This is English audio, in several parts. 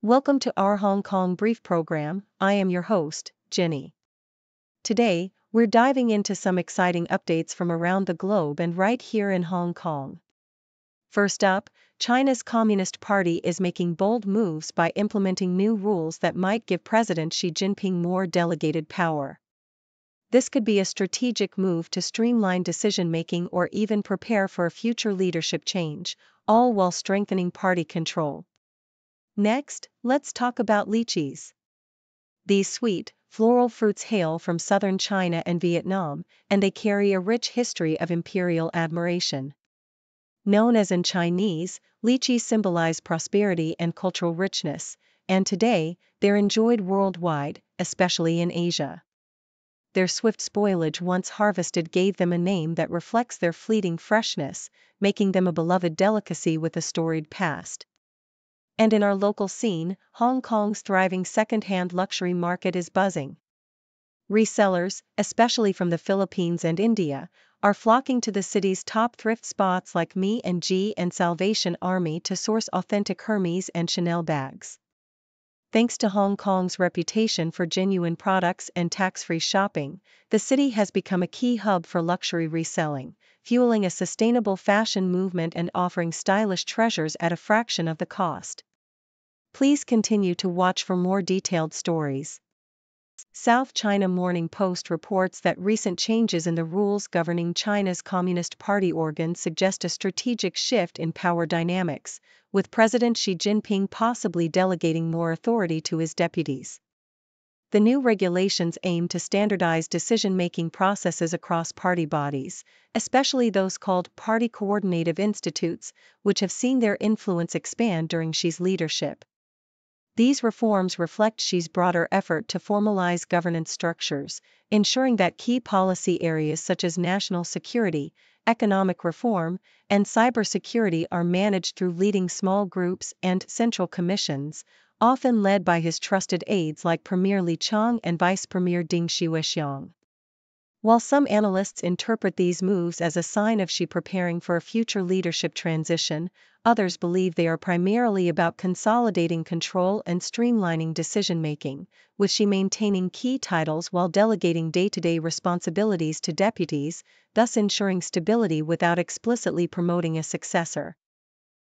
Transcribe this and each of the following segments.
Welcome to our Hong Kong brief program. I am your host, Jenny. Today, we're diving into some exciting updates from around the globe and right here in Hong Kong. First up, China's Communist Party is making bold moves by implementing new rules that might give President Xi Jinping more delegated power. This could be a strategic move to streamline decision-making or even prepare for a future leadership change, all while strengthening party control. Next, let's talk about lychees. These sweet, floral fruits hail from southern China and Vietnam, and they carry a rich history of imperial admiration. Known as in Chinese, lychees symbolize prosperity and cultural richness, and today, they're enjoyed worldwide, especially in Asia. Their swift spoilage once harvested gave them a name that reflects their fleeting freshness, making them a beloved delicacy with a storied past. And in our local scene, Hong Kong's thriving second-hand luxury market is buzzing. Resellers, especially from the Philippines and India, are flocking to the city's top thrift spots like Me&G and Salvation Army to source authentic Hermes and Chanel bags. Thanks to Hong Kong's reputation for genuine products and tax-free shopping, the city has become a key hub for luxury reselling, fueling a sustainable fashion movement and offering stylish treasures at a fraction of the cost. Please continue to watch for more detailed stories. South China Morning Post reports that recent changes in the rules governing China's Communist Party organs suggest a strategic shift in power dynamics, with President Xi Jinping possibly delegating more authority to his deputies. The new regulations aim to standardize decision-making processes across party bodies, especially those called party coordinative institutes, which have seen their influence expand during Xi's leadership. These reforms reflect Xi's broader effort to formalize governance structures, ensuring that key policy areas such as national security, economic reform, and cybersecurity are managed through leading small groups and central commissions, often led by his trusted aides like Premier Li Qiang and Vice Premier Ding Xiuxiang. While some analysts interpret these moves as a sign of Xi preparing for a future leadership transition, others believe they are primarily about consolidating control and streamlining decision-making, with Xi maintaining key titles while delegating day-to-day responsibilities to deputies, thus ensuring stability without explicitly promoting a successor.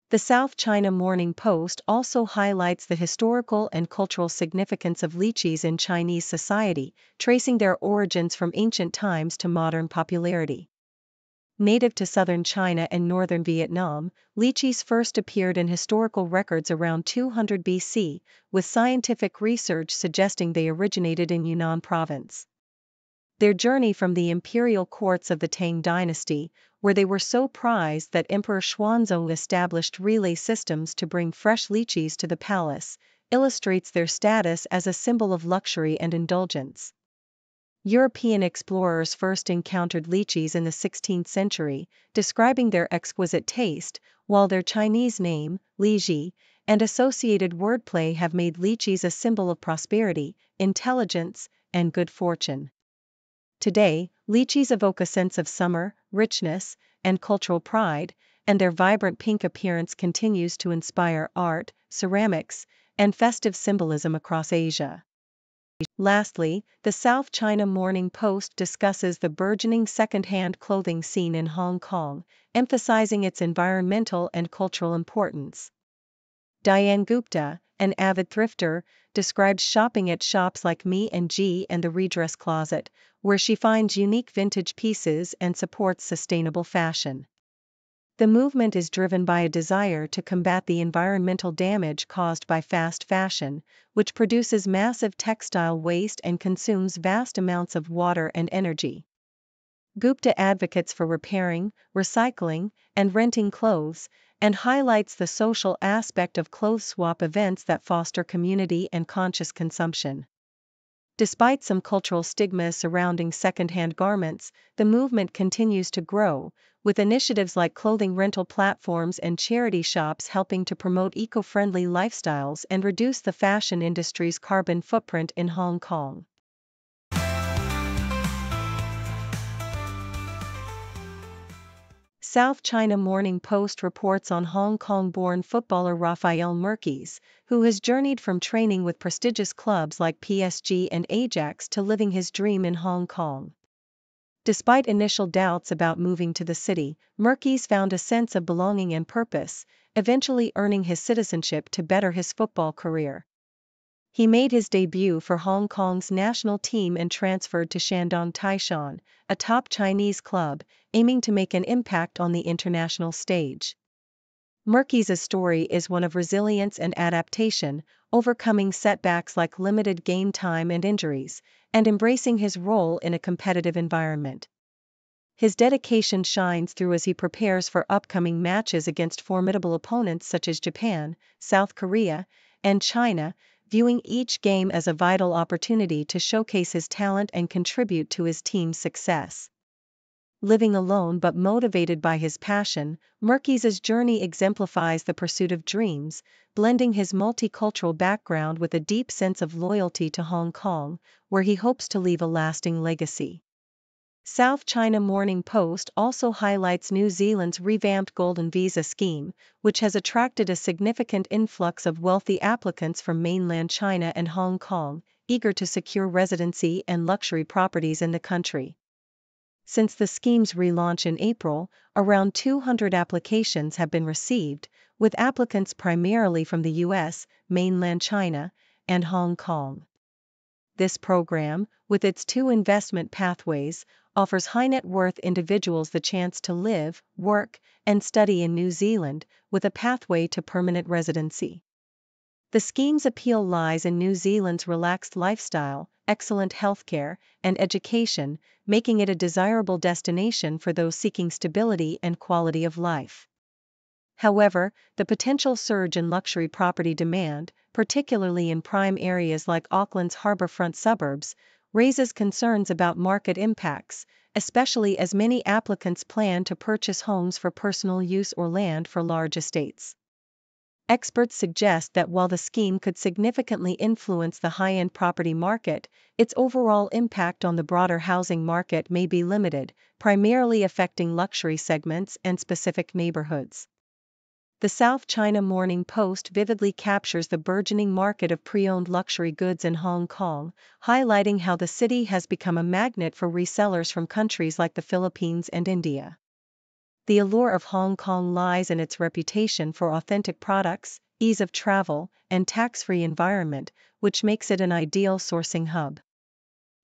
The South China Morning Post also highlights the historical and cultural significance of lychees in Chinese society, tracing their origins from ancient times to modern popularity. Native to southern China and northern Vietnam, lychees first appeared in historical records around 200 BC, with scientific research suggesting they originated in Yunnan province. Their journey from the imperial courts of the Tang dynasty, where they were so prized that Emperor Xuanzong established relay systems to bring fresh lychees to the palace, illustrates their status as a symbol of luxury and indulgence. European explorers first encountered lychees in the 16th century, describing their exquisite taste, while their Chinese name, lychee, and associated wordplay have made lychees a symbol of prosperity, intelligence, and good fortune. Today, lychees evoke a sense of summer, richness, and cultural pride, and their vibrant pink appearance continues to inspire art, ceramics, and festive symbolism across Asia. Lastly, the South China Morning Post discusses the burgeoning second-hand clothing scene in Hong Kong, emphasizing its environmental and cultural importance. Diane Gupta, an avid thrifter, describes shopping at shops like Me&G and the Redress Closet, where she finds unique vintage pieces and supports sustainable fashion. The movement is driven by a desire to combat the environmental damage caused by fast fashion, which produces massive textile waste and consumes vast amounts of water and energy. Gupta advocates for repairing, recycling, and renting clothes, and highlights the social aspect of clothes swap events that foster community and conscious consumption. Despite some cultural stigma surrounding second-hand garments, the movement continues to grow, with initiatives like clothing rental platforms and charity shops helping to promote eco-friendly lifestyles and reduce the fashion industry's carbon footprint in Hong Kong. South China Morning Post reports on Hong Kong-born footballer Raphael Merkys, who has journeyed from training with prestigious clubs like PSG and Ajax to living his dream in Hong Kong. Despite initial doubts about moving to the city, Merkys found a sense of belonging and purpose, eventually earning his citizenship to better his football career. He made his debut for Hong Kong's national team and transferred to Shandong Taishan, a top Chinese club, aiming to make an impact on the international stage. Merkys' story is one of resilience and adaptation, overcoming setbacks like limited game time and injuries, and embracing his role in a competitive environment. His dedication shines through as he prepares for upcoming matches against formidable opponents such as Japan, South Korea, and China, viewing each game as a vital opportunity to showcase his talent and contribute to his team's success. Living alone but motivated by his passion, Merkys' journey exemplifies the pursuit of dreams, blending his multicultural background with a deep sense of loyalty to Hong Kong, where he hopes to leave a lasting legacy. South China Morning Post also highlights New Zealand's revamped Golden Visa scheme, which has attracted a significant influx of wealthy applicants from mainland China and Hong Kong, eager to secure residency and luxury properties in the country. Since the scheme's relaunch in April, around 200 applications have been received, with applicants primarily from the US, mainland China, and Hong Kong. This program, with its 2 investment pathways, offers high-net-worth individuals the chance to live, work, and study in New Zealand, with a pathway to permanent residency. The scheme's appeal lies in New Zealand's relaxed lifestyle, excellent healthcare, and education, making it a desirable destination for those seeking stability and quality of life. However, the potential surge in luxury property demand, particularly in prime areas like Auckland's harbourfront suburbs, raises concerns about market impacts, especially as many applicants plan to purchase homes for personal use or land for large estates. Experts suggest that while the scheme could significantly influence the high-end property market, its overall impact on the broader housing market may be limited, primarily affecting luxury segments and specific neighborhoods. The South China Morning Post vividly captures the burgeoning market of pre-owned luxury goods in Hong Kong, highlighting how the city has become a magnet for resellers from countries like the Philippines and India. The allure of Hong Kong lies in its reputation for authentic products, ease of travel, and tax-free environment, which makes it an ideal sourcing hub.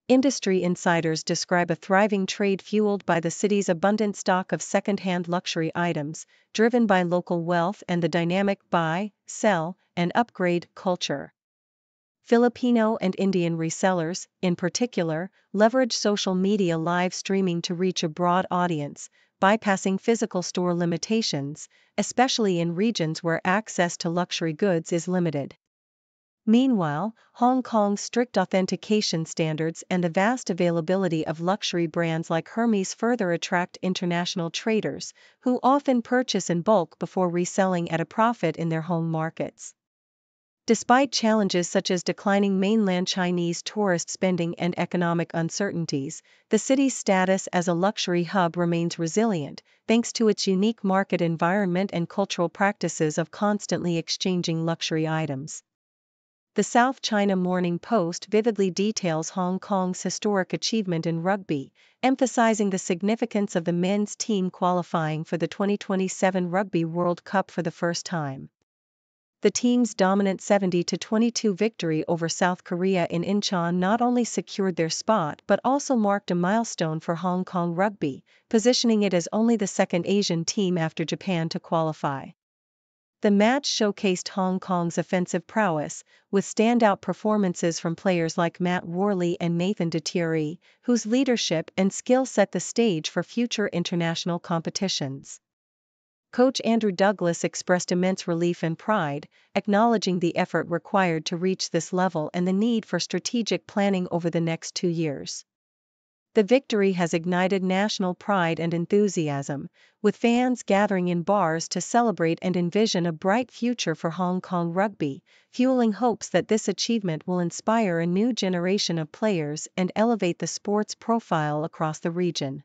Industry insiders describe a thriving trade fueled by the city's abundant stock of second-hand luxury items, driven by local wealth and the dynamic buy, sell, and upgrade culture. Filipino and Indian resellers, in particular, leverage social media live streaming to reach a broad audience, bypassing physical store limitations, especially in regions where access to luxury goods is limited. Meanwhile, Hong Kong's strict authentication standards and the vast availability of luxury brands like Hermes further attract international traders, who often purchase in bulk before reselling at a profit in their home markets. Despite challenges such as declining mainland Chinese tourist spending and economic uncertainties, the city's status as a luxury hub remains resilient, thanks to its unique market environment and cultural practices of constantly exchanging luxury items. The South China Morning Post vividly details Hong Kong's historic achievement in rugby, emphasizing the significance of the men's team qualifying for the 2027 Rugby World Cup for the first time. The team's dominant 70-22 victory over South Korea in Incheon not only secured their spot but also marked a milestone for Hong Kong rugby, positioning it as only the second Asian team after Japan to qualify. The match showcased Hong Kong's offensive prowess, with standout performances from players like Matt Worley and Nathan Detyeri, whose leadership and skill set the stage for future international competitions. Coach Andrew Douglas expressed immense relief and pride, acknowledging the effort required to reach this level and the need for strategic planning over the next 2 years. The victory has ignited national pride and enthusiasm, with fans gathering in bars to celebrate and envision a bright future for Hong Kong rugby, fueling hopes that this achievement will inspire a new generation of players and elevate the sport's profile across the region.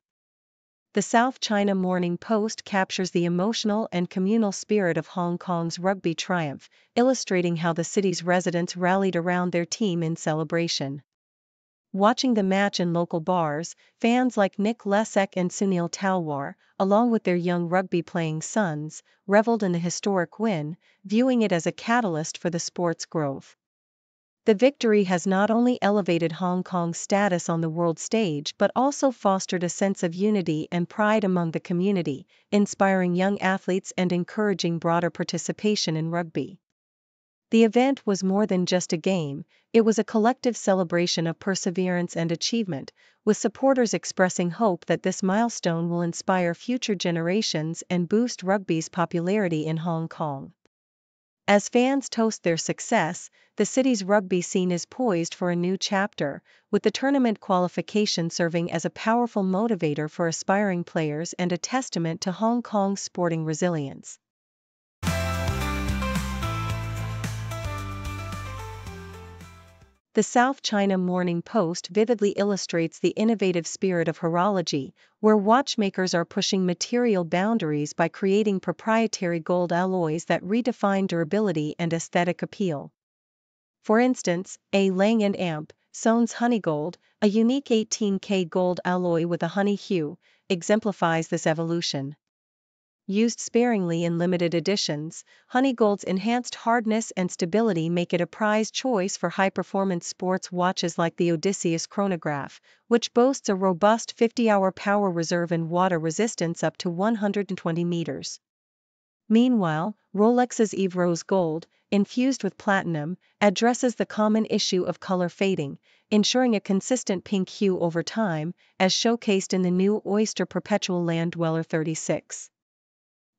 The South China Morning Post captures the emotional and communal spirit of Hong Kong's rugby triumph, illustrating how the city's residents rallied around their team in celebration. Watching the match in local bars, fans like Nick Lesek and Sunil Talwar, along with their young rugby-playing sons, reveled in the historic win, viewing it as a catalyst for the sport's growth. The victory has not only elevated Hong Kong's status on the world stage but also fostered a sense of unity and pride among the community, inspiring young athletes and encouraging broader participation in rugby. The event was more than just a game, it was a collective celebration of perseverance and achievement, with supporters expressing hope that this milestone will inspire future generations and boost rugby's popularity in Hong Kong. As fans toast their success, the city's rugby scene is poised for a new chapter, with the tournament qualification serving as a powerful motivator for aspiring players and a testament to Hong Kong's sporting resilience. The South China Morning Post vividly illustrates the innovative spirit of horology, where watchmakers are pushing material boundaries by creating proprietary gold alloys that redefine durability and aesthetic appeal. For instance, a Lang & Amp, Sohn's Honeygold, a unique 18K gold alloy with a honey hue, exemplifies this evolution. Used sparingly in limited editions, Honeygold's enhanced hardness and stability make it a prized choice for high-performance sports watches like the Odysseus chronograph, which boasts a robust 50-hour power reserve and water resistance up to 120 meters. Meanwhile, Rolex's Eve Rose Gold, infused with platinum, addresses the common issue of color fading, ensuring a consistent pink hue over time, as showcased in the new Oyster Perpetual Land Dweller 36.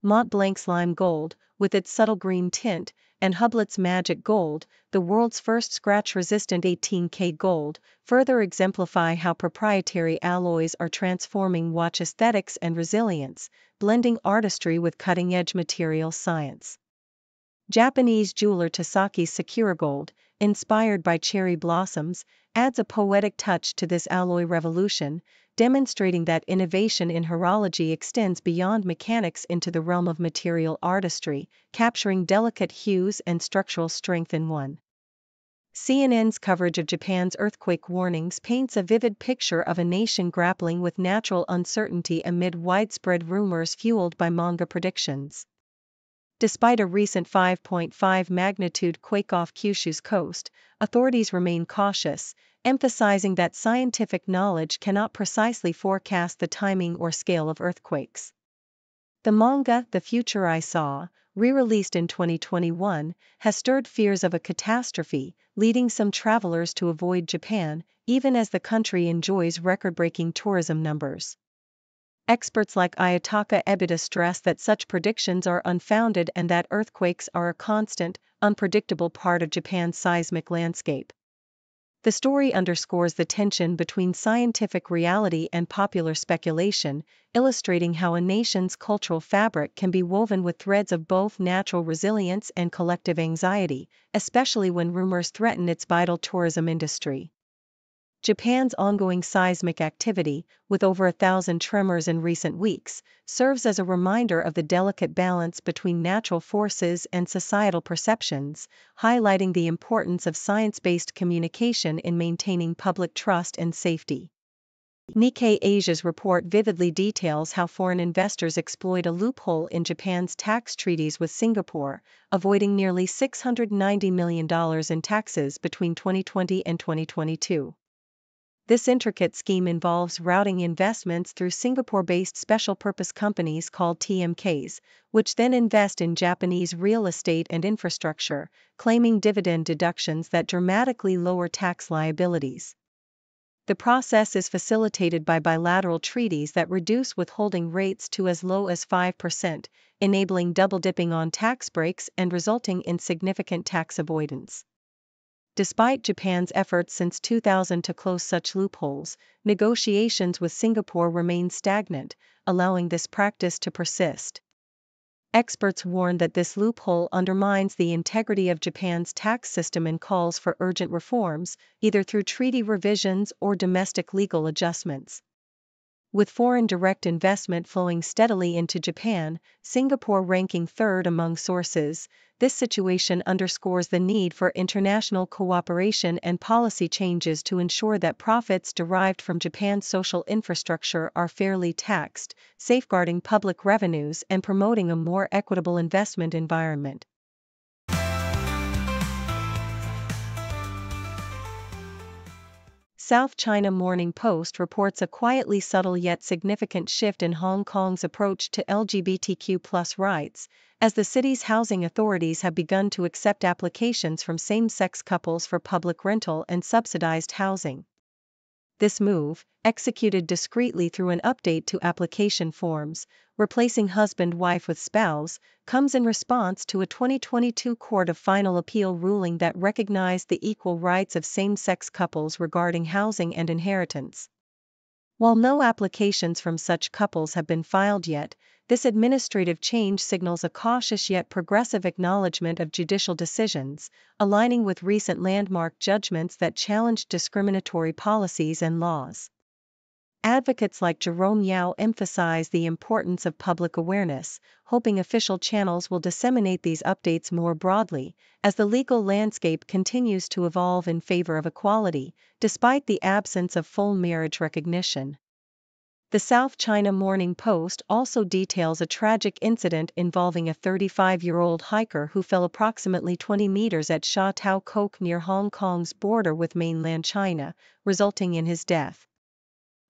Mont Blanc's Lime Gold, with its subtle green tint, and Hublet's Magic Gold, the world's first scratch-resistant 18K gold, further exemplify how proprietary alloys are transforming watch aesthetics and resilience, blending artistry with cutting-edge material science. Japanese jeweler Tasaki's Sakura Gold, inspired by cherry blossoms, adds a poetic touch to this alloy revolution, demonstrating that innovation in horology extends beyond mechanics into the realm of material artistry, capturing delicate hues and structural strength in one. CNN's coverage of Japan's earthquake warnings paints a vivid picture of a nation grappling with natural uncertainty amid widespread rumors fueled by manga predictions. Despite a recent 5.5 magnitude quake off Kyushu's coast, authorities remain cautious, emphasizing that scientific knowledge cannot precisely forecast the timing or scale of earthquakes. The manga The Future I Saw, re-released in 2021, has stirred fears of a catastrophe, leading some travelers to avoid Japan, even as the country enjoys record-breaking tourism numbers. Experts like Ayataka Ebita stress that such predictions are unfounded and that earthquakes are a constant, unpredictable part of Japan's seismic landscape. The story underscores the tension between scientific reality and popular speculation, illustrating how a nation's cultural fabric can be woven with threads of both natural resilience and collective anxiety, especially when rumors threaten its vital tourism industry. Japan's ongoing seismic activity, with over 1,000 tremors in recent weeks, serves as a reminder of the delicate balance between natural forces and societal perceptions, highlighting the importance of science-based communication in maintaining public trust and safety. Nikkei Asia's report vividly details how foreign investors exploit a loophole in Japan's tax treaties with Singapore, avoiding nearly $690 million in taxes between 2020 and 2022. This intricate scheme involves routing investments through Singapore-based special-purpose companies called TMKs, which then invest in Japanese real estate and infrastructure, claiming dividend deductions that dramatically lower tax liabilities. The process is facilitated by bilateral treaties that reduce withholding rates to as low as 5%, enabling double-dipping on tax breaks and resulting in significant tax avoidance. Despite Japan's efforts since 2000 to close such loopholes, negotiations with Singapore remain stagnant, allowing this practice to persist. Experts warn that this loophole undermines the integrity of Japan's tax system and calls for urgent reforms, either through treaty revisions or domestic legal adjustments. With foreign direct investment flowing steadily into Japan, Singapore ranking third among sources. This situation underscores the need for international cooperation and policy changes to ensure that profits derived from Japan's social infrastructure are fairly taxed, safeguarding public revenues and promoting a more equitable investment environment. South China Morning Post reports a quietly subtle yet significant shift in Hong Kong's approach to LGBTQ+ rights, as the city's housing authorities have begun to accept applications from same-sex couples for public rental and subsidized housing. This move, executed discreetly through an update to application forms, replacing husband-wife with spouse, comes in response to a 2022 Court of Final Appeal ruling that recognized the equal rights of same-sex couples regarding housing and inheritance. While no applications from such couples have been filed yet, this administrative change signals a cautious yet progressive acknowledgement of judicial decisions, aligning with recent landmark judgments that challenged discriminatory policies and laws. Advocates like Jerome Yao emphasize the importance of public awareness, hoping official channels will disseminate these updates more broadly, as the legal landscape continues to evolve in favor of equality, despite the absence of full marriage recognition. The South China Morning Post also details a tragic incident involving a 35-year-old hiker who fell approximately 20 meters at Sha Tao Kok near Hong Kong's border with mainland China, resulting in his death.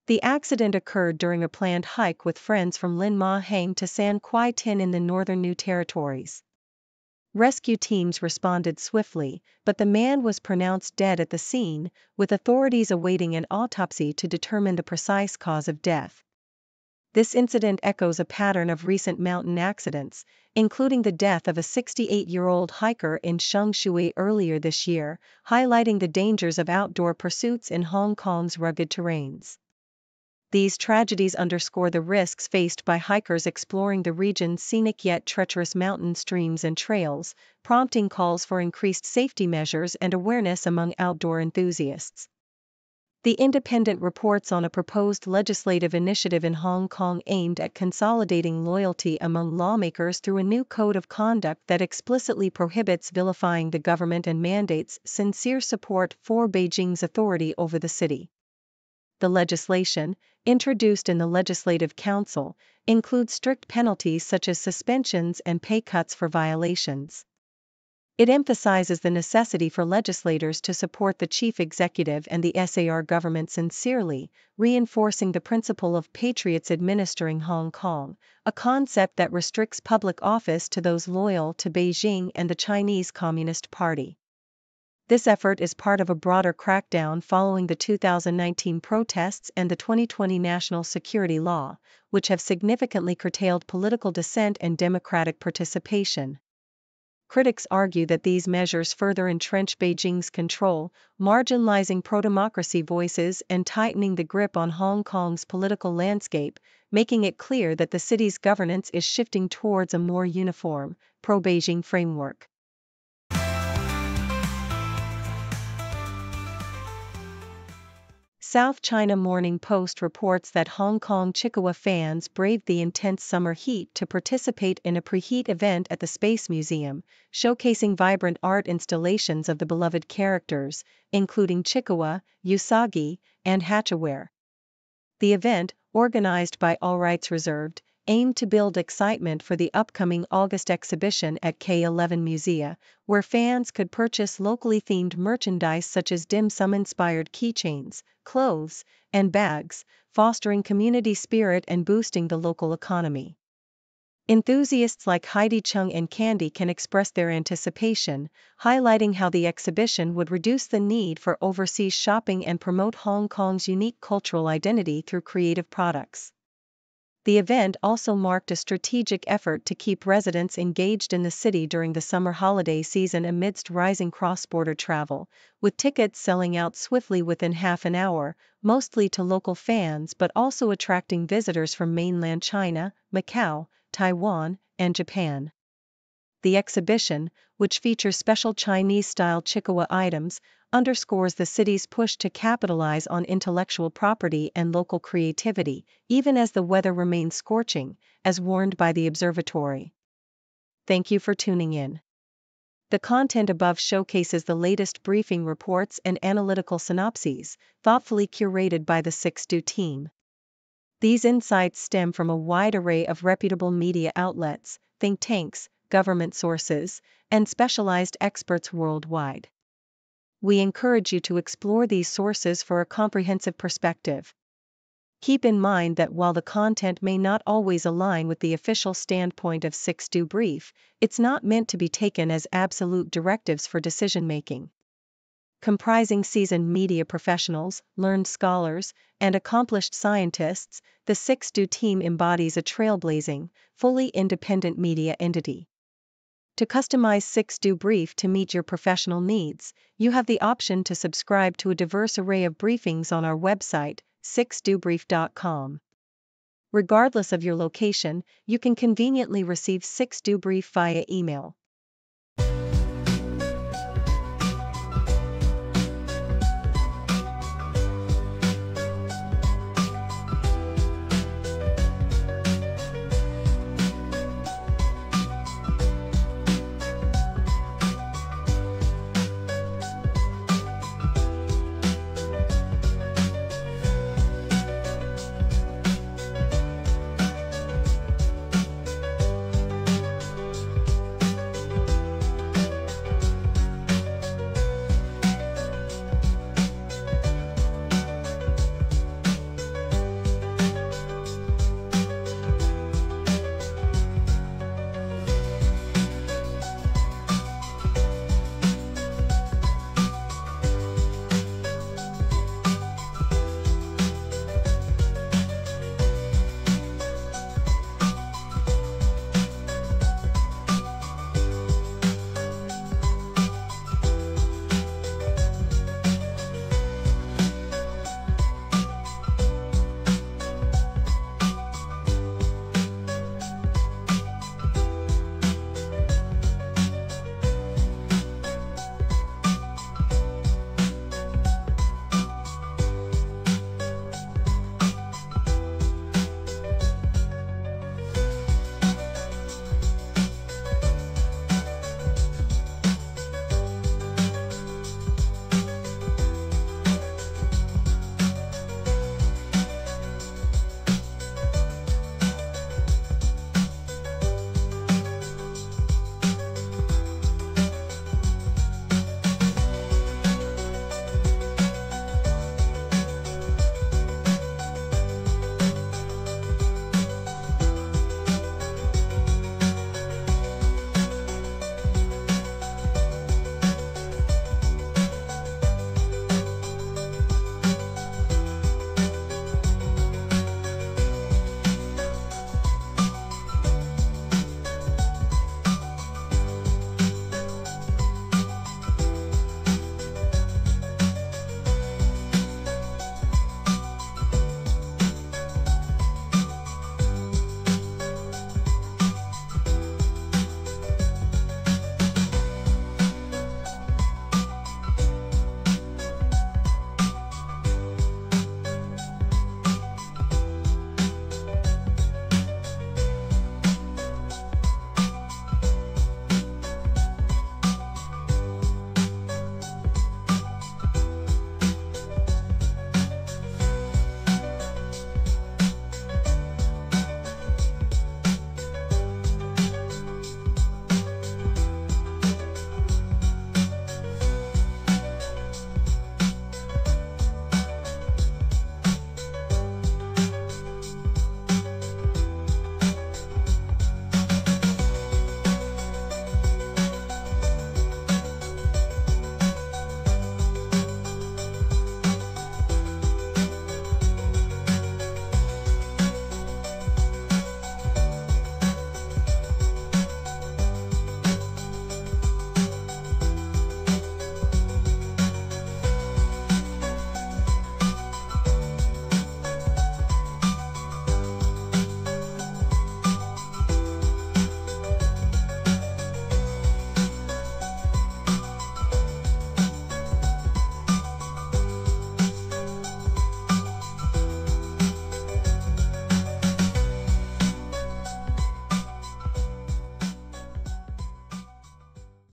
The accident occurred during a planned hike with friends from Lin Ma Hang to San Kwai Tin in the Northern New Territories. Rescue teams responded swiftly, but the man was pronounced dead at the scene, with authorities awaiting an autopsy to determine the precise cause of death. This incident echoes a pattern of recent mountain accidents, including the death of a 68-year-old hiker in Shengshui earlier this year, highlighting the dangers of outdoor pursuits in Hong Kong's rugged terrains. These tragedies underscore the risks faced by hikers exploring the region's scenic yet treacherous mountain streams and trails, prompting calls for increased safety measures and awareness among outdoor enthusiasts. The Independent reports on a proposed legislative initiative in Hong Kong aimed at consolidating loyalty among lawmakers through a new code of conduct that explicitly prohibits vilifying the government and mandates sincere support for Beijing's authority over the city. The legislation, introduced in the Legislative Council, includes strict penalties such as suspensions and pay cuts for violations. It emphasizes the necessity for legislators to support the chief executive and the SAR government sincerely, reinforcing the principle of patriots administering Hong Kong, a concept that restricts public office to those loyal to Beijing and the Chinese Communist Party. This effort is part of a broader crackdown following the 2019 protests and the 2020 national security law, which have significantly curtailed political dissent and democratic participation. Critics argue that these measures further entrench Beijing's control, marginalizing pro-democracy voices and tightening the grip on Hong Kong's political landscape, making it clear that the city's governance is shifting towards a more uniform, pro-Beijing framework. South China Morning Post reports that Hong Kong Chikawa fans braved the intense summer heat to participate in a preheat event at the Space Museum, showcasing vibrant art installations of the beloved characters, including Chikawa, Usagi, and Hatchaware. The event, organized by All Rights Reserved, aimed to build excitement for the upcoming August exhibition at K11 Musea, where fans could purchase locally themed merchandise such as dim sum-inspired keychains, clothes, and bags, fostering community spirit and boosting the local economy. Enthusiasts like Heidi Chung and Candy can express their anticipation, highlighting how the exhibition would reduce the need for overseas shopping and promote Hong Kong's unique cultural identity through creative products. The event also marked a strategic effort to keep residents engaged in the city during the summer holiday season amidst rising cross-border travel, with tickets selling out swiftly within half an hour, mostly to local fans but also attracting visitors from mainland China, Macau, Taiwan, and Japan. The exhibition, which features special Chinese-style Chikawa items, underscores the city's push to capitalize on intellectual property and local creativity, even as the weather remains scorching, as warned by the observatory. Thank you for tuning in. The content above showcases the latest briefing reports and analytical synopses, thoughtfully curated by the 6Do team. These insights stem from a wide array of reputable media outlets, think tanks, government sources, and specialized experts worldwide. We encourage you to explore these sources for a comprehensive perspective. Keep in mind that while the content may not always align with the official standpoint of 6Do Brief, it's not meant to be taken as absolute directives for decision-making. Comprising seasoned media professionals, learned scholars, and accomplished scientists, the 6Do team embodies a trailblazing, fully independent media entity. To customize 6Do Brief to meet your professional needs, you have the option to subscribe to a diverse array of briefings on our website, 6dobrief.com. Regardless of your location, you can conveniently receive 6Do Brief via email.